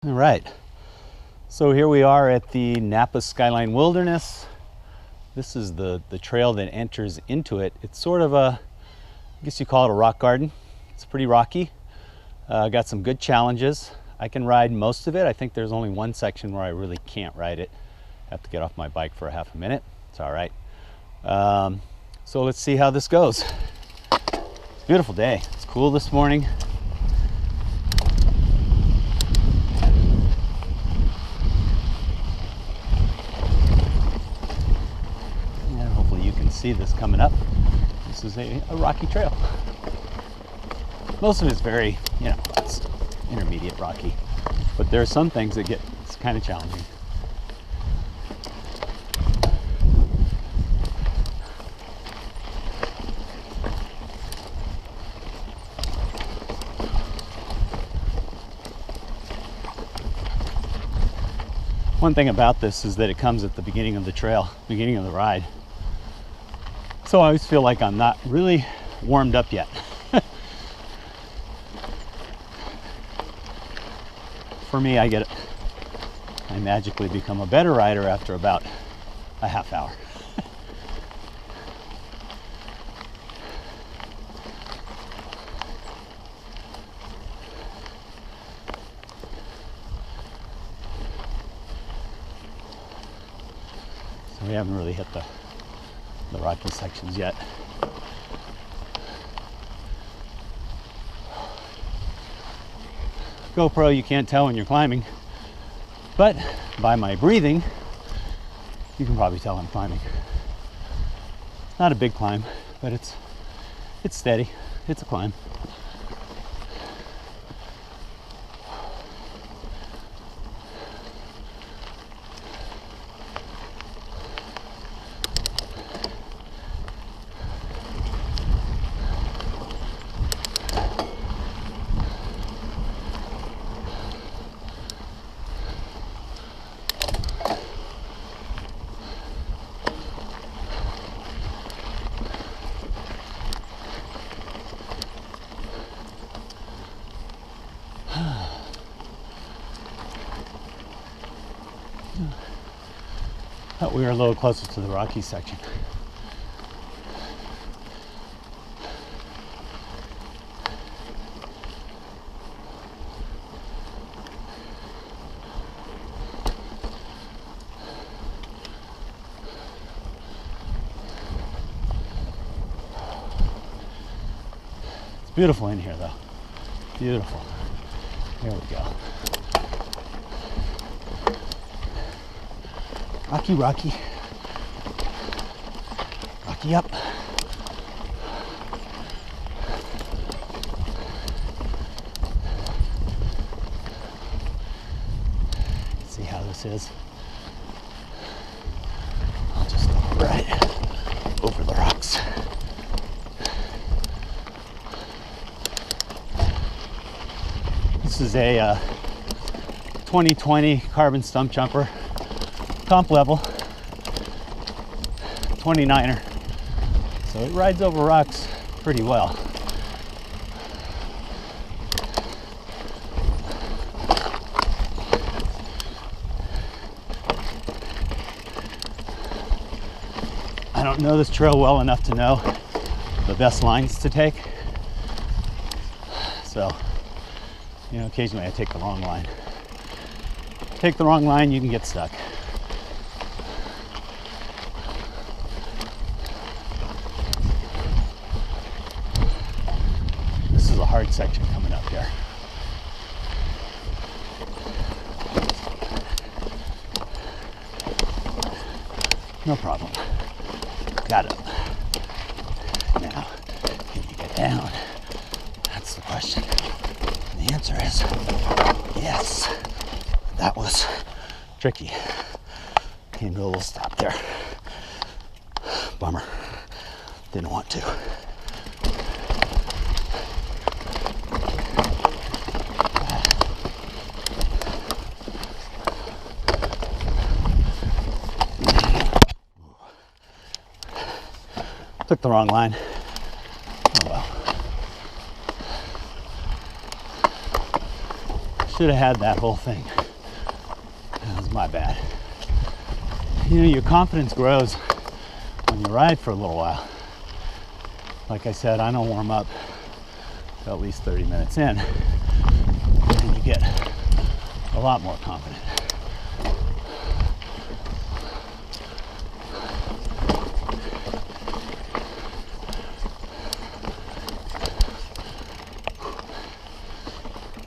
All right, so here we are at the Napa Skyline Wilderness. This is the trail that enters into it. It's sort of a, I guess you call it a rock garden. It's pretty rocky. Got some good challenges. I can ride most of it. I think there's only one section where I really can't ride it. I have to get off my bike for a half a minute. It's all right. So let's see how this goes. It's a beautiful day. It's cool this morning. See this coming up. This is a rocky trail. Most of it's very, it's intermediate rocky, but there are some things that get kind of challenging. One thing about this is that it comes at the beginning of the trail, beginning of the ride. So I always feel like I'm not really warmed up yet. For me, I magically become a better rider after about a half hour. So we haven't really hit the rocky sections yet. GoPro, you can't tell when you're climbing, but by my breathing, you can probably tell I'm climbing. Not a big climb, but it's steady. It's a climb. Thought we were a little closer to the rocky section. It's beautiful in here though. Beautiful. Here we go. Rocky, rocky. Rocky up. Let's see how this is. I'll just go right over the rocks. This is a 2020 carbon stump jumper. Comp level 29er, so it rides over rocks pretty well. I don't know this trail well enough to know the best lines to take, so occasionally I take the wrong line. Take the wrong line, you can get stuck. Hard section coming up here. No problem. Got it. Now, can you get down? That's the question. And the answer is yes. That was tricky. Came to a little stop there. Bummer. Didn't want to. Took the wrong line. Oh well. Should have had that whole thing. That was my bad. You know, your confidence grows when you ride for a little while. Like I said, I don't warm up till at least 30 minutes in, and you get a lot more confident.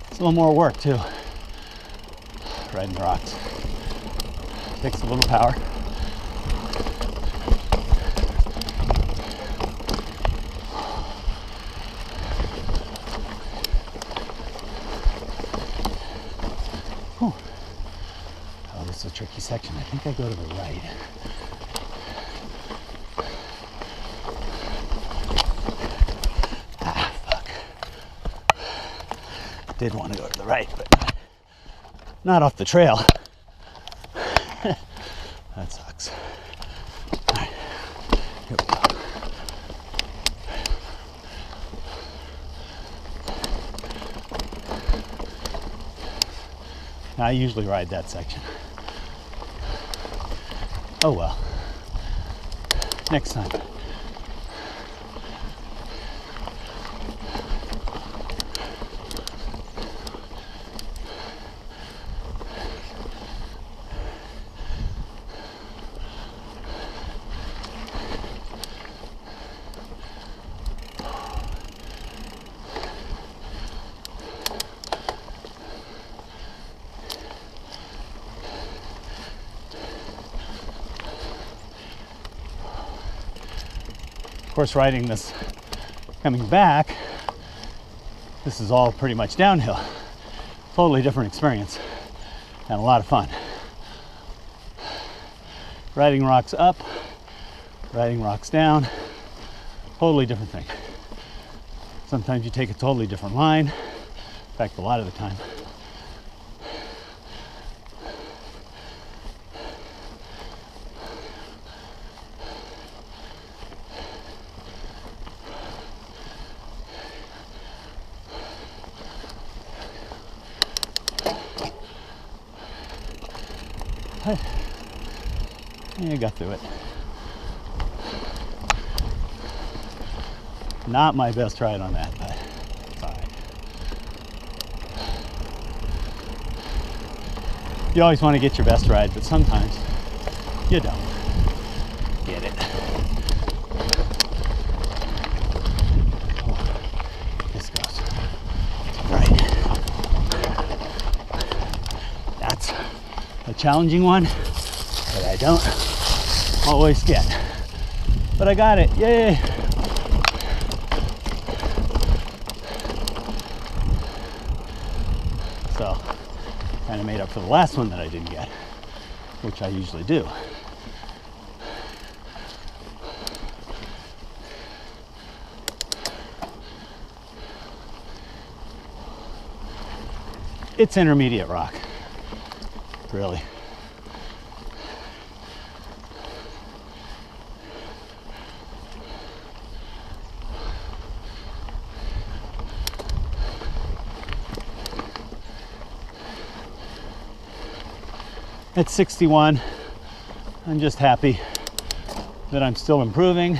It's a little more work too, riding the rocks. Takes a little power. Whew. Oh, this is a tricky section. I think I go to the right. Ah, fuck. Did want to go to the right, but not off the trail. That sucks. All right, here we go. Now, I usually ride that section. Oh well. Next time. Of course, riding this coming back, this is all pretty much downhill. Totally different experience and a lot of fun. Riding rocks up, riding rocks down, totally different thing. Sometimes you take a totally different line. In fact, a lot of the time. I got through it. Not my best ride on that, but it's all right. You always want to get your best ride, but sometimes you don't get it. Oh, this goes right. That's a challenging one that I don't always get, but I got it. Yay! So kind of made up for the last one that I didn't get, which I usually do. It's intermediate rock, really. At 61, I'm just happy that I'm still improving,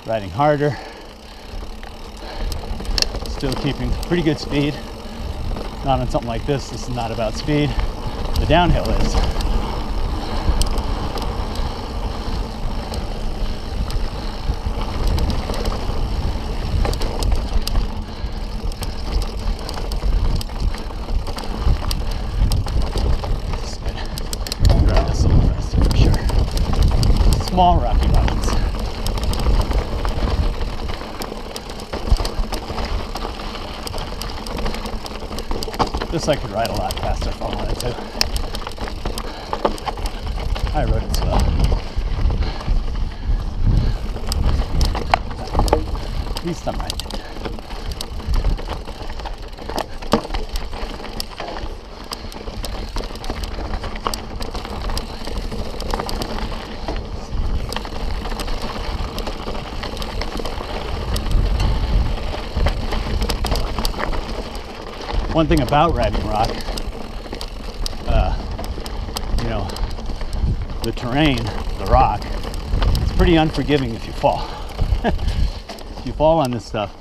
riding harder, still keeping pretty good speed. Not on something like this. This is not about speed. The downhill is. Small rocky mountains. This I could ride a lot faster if I wanted to. I rode it slow. At least I'm riding it. One thing about riding rock, you know, the terrain, the rock, it's pretty unforgiving if you fall. If you fall on this stuff,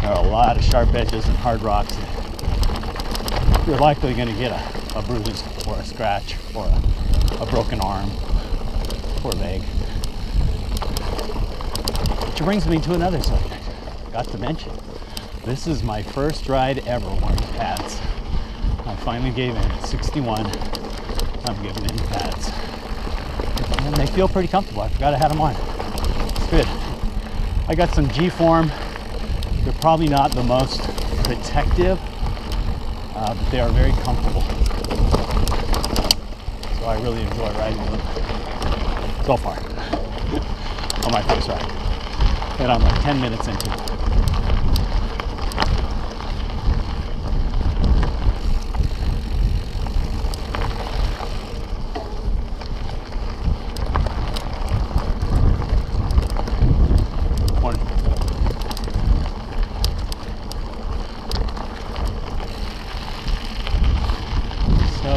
there are a lot of sharp edges and hard rocks. You're likely going to get a bruise or a scratch or a broken arm or leg. Which brings me to another subject. Got to mention, this is my first ride ever wearing pads. I finally gave in at 61. I'm giving in pads. And they feel pretty comfortable. I forgot I had them on. It's good. I got some G-form. They're probably not the most protective, but they are very comfortable. So I really enjoy riding them so far on my first ride. And I'm like 10 minutes into it.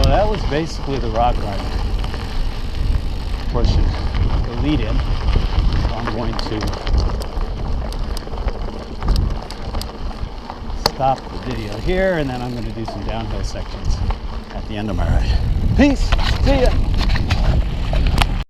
That was basically the rock garden portion, the lead in. So I'm going to stop the video here, and then I'm going to do some downhill sections at the end of my ride. Peace, see ya.